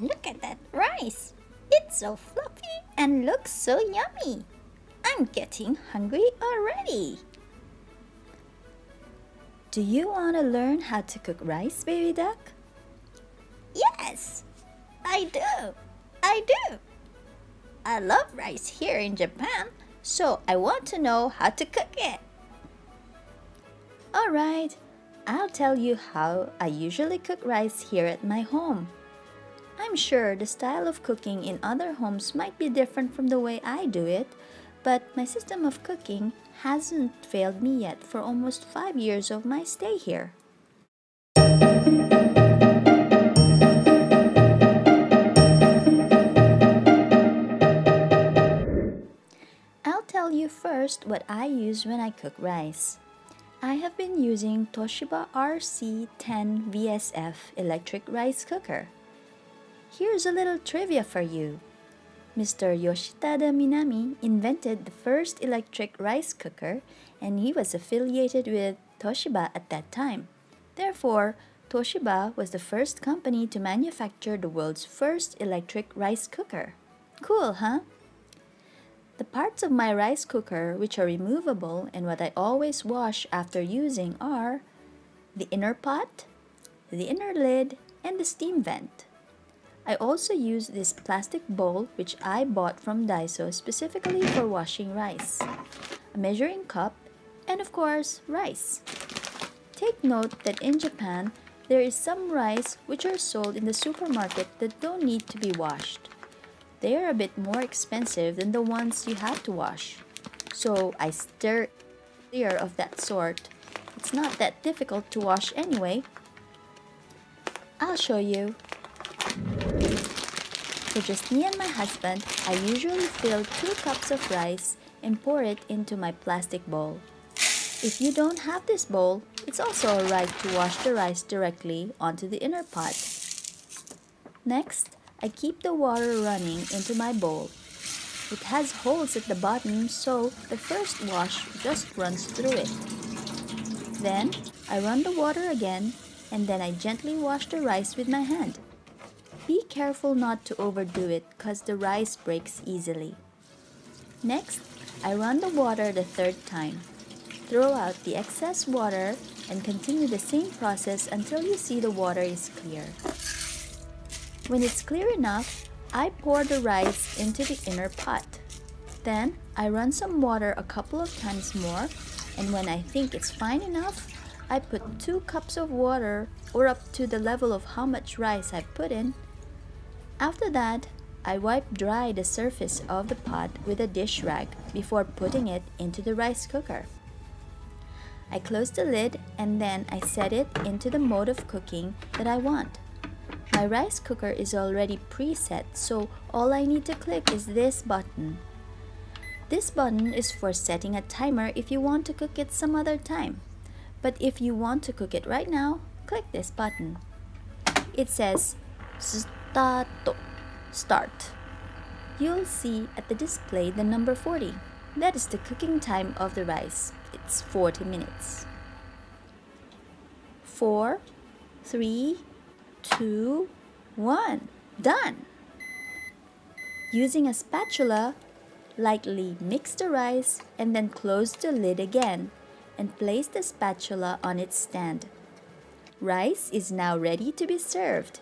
Look at that rice. It's so fluffy and looks so yummy. I'm getting hungry already. Do you want to learn how to cook rice, baby duck? Yes, I do. I do. I love rice here in Japan, so I want to know how to cook it. Alright, I'll tell you how I usually cook rice here at my home. I'm sure the style of cooking in other homes might be different from the way I do it, but my system of cooking hasn't failed me yet for almost 5 years of my stay here. I'll tell you first what I use when I cook rice. I have been using Toshiba Rc-10Vsf electric rice cooker. Here's a little trivia for you. Mr. Yoshitada Minami invented the first electric rice cooker, and he was affiliated with Toshiba at that time. Therefore, Toshiba was the first company to manufacture the world's first electric rice cooker. Cool, huh? The parts of my rice cooker which are removable and what I always wash after using are the inner pot, the inner lid, and the steam vent. I also use this plastic bowl which I bought from Daiso specifically for washing rice, a measuring cup, and of course, rice. Take note that in Japan, there is some rice which are sold in the supermarket that don't need to be washed. They are a bit more expensive than the ones you have to wash. So I steer clear of that sort. It's not that difficult to wash anyway. I'll show you. For just me and my husband, I usually fill 2 cups of rice and pour it into my plastic bowl. If you don't have this bowl, it's also alright to wash the rice directly onto the inner pot. Next, I keep the water running into my bowl. It has holes at the bottom, so the first wash just runs through it. Then, I run the water again, and then I gently wash the rice with my hand. Be careful not to overdo it because the rice breaks easily. Next, I run the water the 3rd time. Throw out the excess water and continue the same process until you see the water is clear. When it's clear enough, I pour the rice into the inner pot. Then, I run some water a couple of times more, and when I think it's fine enough, I put 2 cups of water or up to the level of how much rice I put in. After that, I wipe dry the surface of the pot with a dish rag before putting it into the rice cooker. I close the lid and then I set it into the mode of cooking that I want. My rice cooker is already preset, so all I need to click is this button. This button is for setting a timer if you want to cook it some other time. But if you want to cook it right now, click this button. It says Start. You'll see at the display the number 40. That is the cooking time of the rice. It's 40 minutes. 4, 3, 2, 1. Done! Using a spatula, lightly mix the rice and then close the lid again and place the spatula on its stand. Rice is now ready to be served.